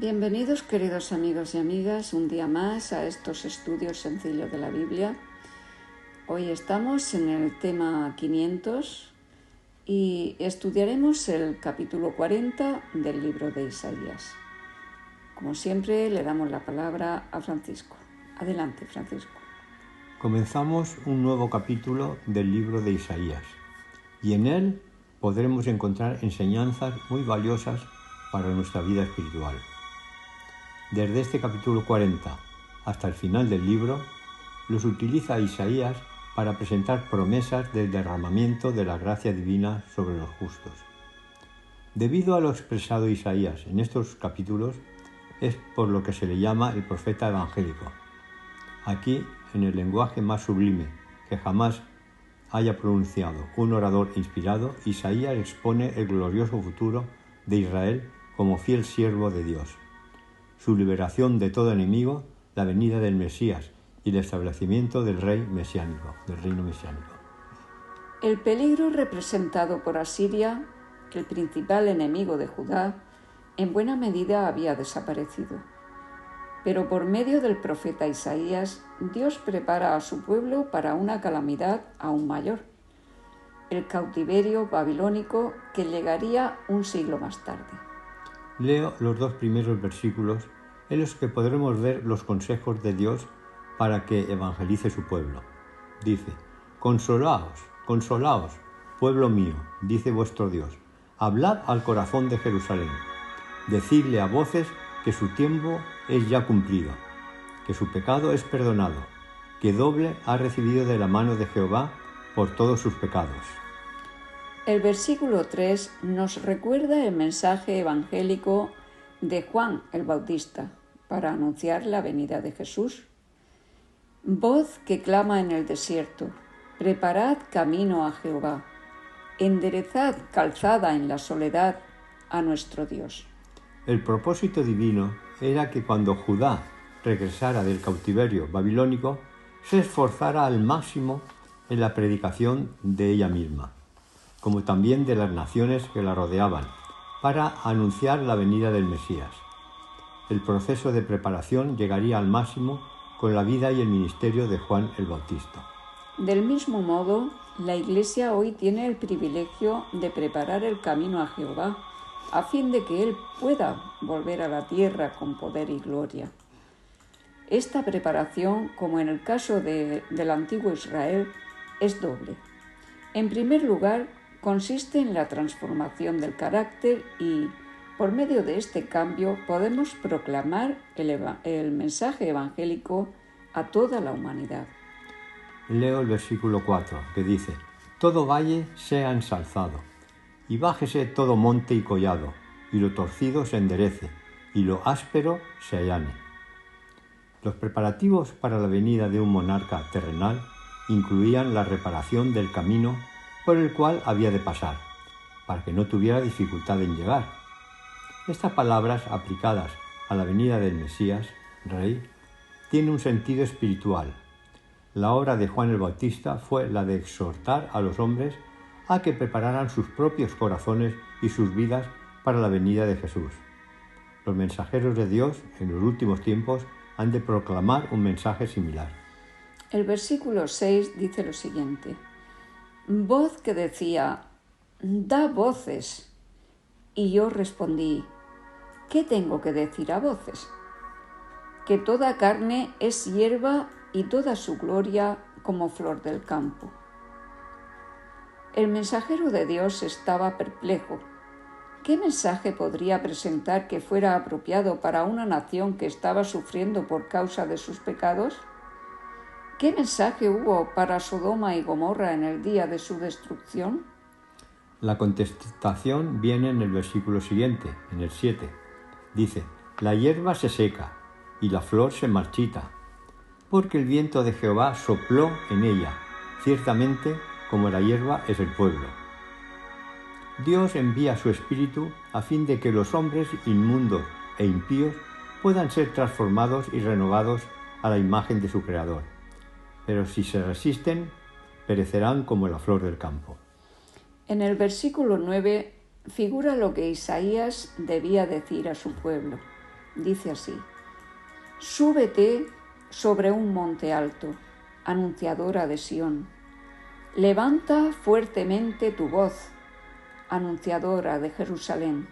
Bienvenidos, queridos amigos y amigas, un día más a estos estudios sencillos de la Biblia. Hoy estamos en el tema 500 y estudiaremos el capítulo 40 del libro de Isaías. Como siempre, le damos la palabra a Francisco. Adelante, Francisco. Comenzamos un nuevo capítulo del libro de Isaías y en él podremos encontrar enseñanzas muy valiosas para nuestra vida espiritual. Desde este capítulo 40 hasta el final del libro, los utiliza Isaías para presentar promesas del derramamiento de la gracia divina sobre los justos. Debido a lo expresado Isaías en estos capítulos, es por lo que se le llama el profeta evangélico. Aquí, en el lenguaje más sublime que jamás haya pronunciado un orador inspirado, Isaías expone el glorioso futuro de Israel como fiel siervo de Dios, su liberación de todo enemigo, la venida del Mesías y el establecimiento del reino mesiánico. El peligro representado por Asiria, el principal enemigo de Judá, en buena medida había desaparecido. Pero por medio del profeta Isaías, Dios prepara a su pueblo para una calamidad aún mayor, el cautiverio babilónico que llegaría un siglo más tarde. Leo los dos primeros versículos en los que podremos ver los consejos de Dios para que evangelice su pueblo. Dice: Consolaos, consolaos, pueblo mío, dice vuestro Dios. Hablad al corazón de Jerusalén. Decidle a voces que su tiempo es ya cumplido, que su pecado es perdonado, que doble ha recibido de la mano de Jehová por todos sus pecados. El versículo 3 nos recuerda el mensaje evangélico de Juan el Bautista para anunciar la venida de Jesús. Voz que clama en el desierto: preparad camino a Jehová, enderezad calzada en la soledad a nuestro Dios. El propósito divino era que cuando Judá regresara del cautiverio babilónico, se esforzara al máximo en la predicación de ella misma, como también de las naciones que la rodeaban, para anunciar la venida del Mesías. El proceso de preparación llegaría al máximo con la vida y el ministerio de Juan el Bautista. Del mismo modo, la Iglesia hoy tiene el privilegio de preparar el camino a Jehová, a fin de que Él pueda volver a la tierra con poder y gloria. Esta preparación, como en el caso del antiguo Israel, es doble. En primer lugar, consiste en la transformación del carácter y, por medio de este cambio, podemos proclamar el mensaje evangélico a toda la humanidad. Leo el versículo 4, que dice: Todo valle sea ensalzado, y bájese todo monte y collado, y lo torcido se enderece, y lo áspero se allane. Los preparativos para la venida de un monarca terrenal incluían la reparación del camino por el cual había de pasar, para que no tuviera dificultad en llegar. Estas palabras, aplicadas a la venida del Mesías, Rey, tienen un sentido espiritual. La obra de Juan el Bautista fue la de exhortar a los hombres a que prepararan sus propios corazones y sus vidas para la venida de Jesús. Los mensajeros de Dios en los últimos tiempos han de proclamar un mensaje similar. El versículo 6 dice lo siguiente: voz que decía: da voces. Y yo respondí: ¿qué tengo que decir a voces? Que toda carne es hierba y toda su gloria como flor del campo. El mensajero de Dios estaba perplejo. ¿Qué mensaje podría presentar que fuera apropiado para una nación que estaba sufriendo por causa de sus pecados? ¿Qué mensaje hubo para Sodoma y Gomorra en el día de su destrucción? La contestación viene en el versículo siguiente, en el 7. Dice: la hierba se seca y la flor se marchita, porque el viento de Jehová sopló en ella, ciertamente como la hierba es el pueblo. Dios envía su Espíritu a fin de que los hombres inmundos e impíos puedan ser transformados y renovados a la imagen de su Creador. Pero si se resisten, perecerán como la flor del campo. En el versículo 9 figura lo que Isaías debía decir a su pueblo. Dice así: súbete sobre un monte alto, anunciadora de Sión. Levanta fuertemente tu voz, anunciadora de Jerusalén.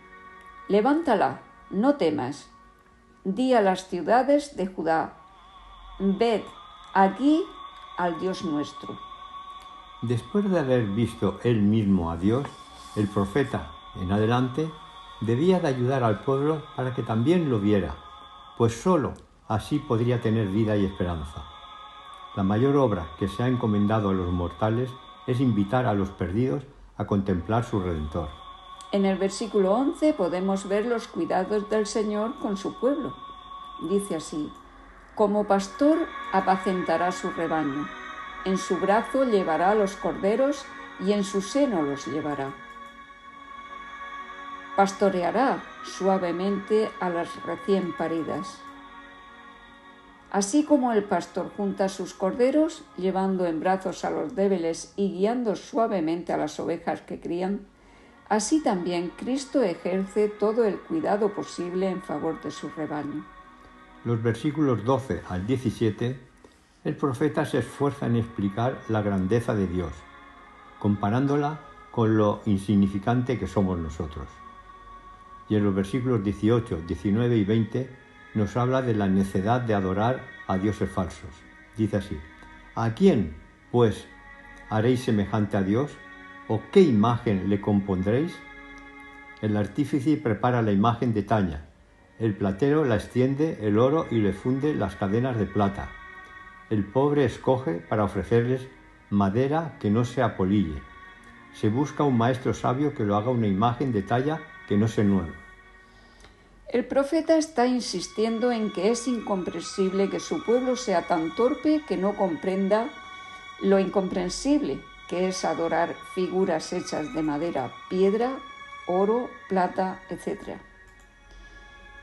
Levántala, no temas. Di a las ciudades de Judá: ved aquí al Dios nuestro. Después de haber visto él mismo a Dios, el profeta, en adelante, debía de ayudar al pueblo para que también lo viera, pues sólo así podría tener vida y esperanza. La mayor obra que se ha encomendado a los mortales es invitar a los perdidos a contemplar su Redentor. En el versículo 11 podemos ver los cuidados del Señor con su pueblo. Dice así: como pastor apacentará su rebaño, en su brazo llevará los corderos y en su seno los llevará. Pastoreará suavemente a las recién paridas. Así como el pastor junta sus corderos, llevando en brazos a los débiles y guiando suavemente a las ovejas que crían, así también Cristo ejerce todo el cuidado posible en favor de su rebaño. Los versículos 12 al 17, el profeta se esfuerza en explicar la grandeza de Dios, comparándola con lo insignificante que somos nosotros. Y en los versículos 18, 19 y 20 nos habla de la necedad de adorar a dioses falsos. Dice así: ¿a quién, pues, haréis semejante a Dios? ¿O qué imagen le compondréis? El artífice prepara la imagen de taña, el platero la extiende el oro y le funde las cadenas de plata. El pobre escoge para ofrecerles madera que no se apolille. Se busca un maestro sabio que lo haga una imagen de talla que no se nueva. El profeta está insistiendo en que es incomprensible que su pueblo sea tan torpe que no comprenda lo incomprensible que es adorar figuras hechas de madera, piedra, oro, plata, etc.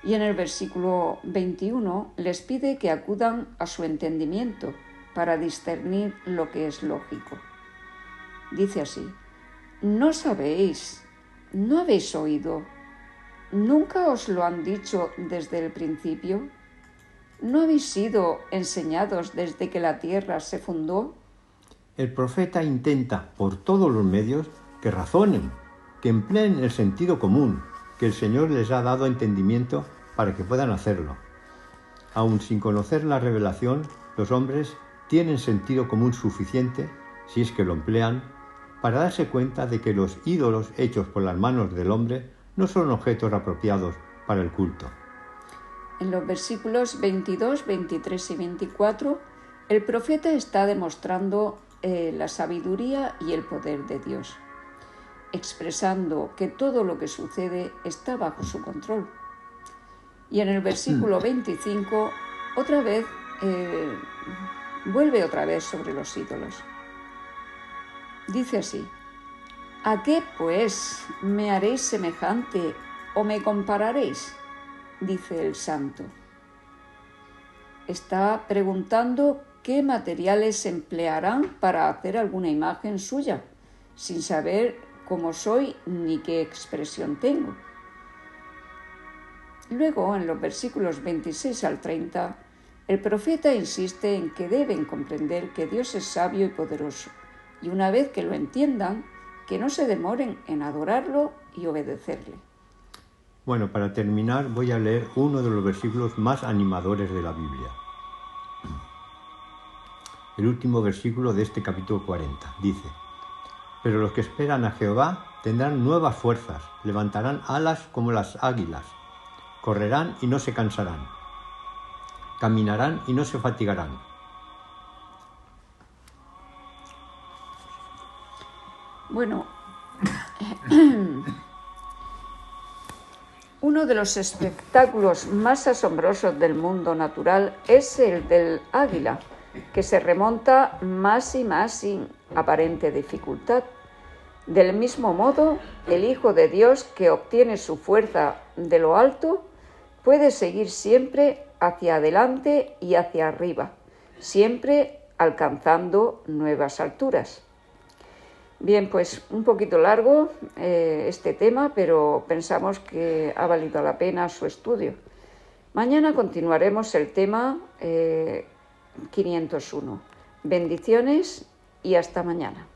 Y en el versículo 21 les pide que acudan a su entendimiento para discernir lo que es lógico. Dice así: ¿no sabéis? ¿No habéis oído? ¿Nunca os lo han dicho desde el principio? ¿No habéis sido enseñados desde que la tierra se fundó? El profeta intenta por todos los medios que razonen, que empleen el sentido común, que el Señor les ha dado entendimiento para que puedan hacerlo. Aun sin conocer la revelación, los hombres tienen sentido común suficiente, si es que lo emplean, para darse cuenta de que los ídolos hechos por las manos del hombre no son objetos apropiados para el culto. En los versículos 22, 23 y 24, el profeta está demostrando la sabiduría y el poder de Dios, expresando que todo lo que sucede está bajo su control. Y en el versículo 25, vuelve otra vez sobre los ídolos. Dice así: ¿a qué, pues, me haréis semejante o me compararéis? Dice el santo. Está preguntando qué materiales emplearán para hacer alguna imagen suya, sin saber cómo soy ni qué expresión tengo. Luego, en los versículos 26 al 30, el profeta insiste en que deben comprender que Dios es sabio y poderoso, y una vez que lo entiendan, que no se demoren en adorarlo y obedecerle. Bueno, para terminar voy a leer uno de los versículos más animadores de la Biblia. El último versículo de este capítulo 40 dice: pero los que esperan a Jehová tendrán nuevas fuerzas, levantarán alas como las águilas, correrán y no se cansarán, caminarán y no se fatigarán. Bueno, uno de los espectáculos más asombrosos del mundo natural es el del águila, que se remonta más y más sin aparente dificultad. Del mismo modo, el Hijo de Dios, que obtiene su fuerza de lo alto, puede seguir siempre hacia adelante y hacia arriba, siempre alcanzando nuevas alturas. Bien, pues un poquito largo este tema, pero pensamos que ha valido la pena su estudio. Mañana continuaremos el tema 501. Bendiciones y hasta mañana.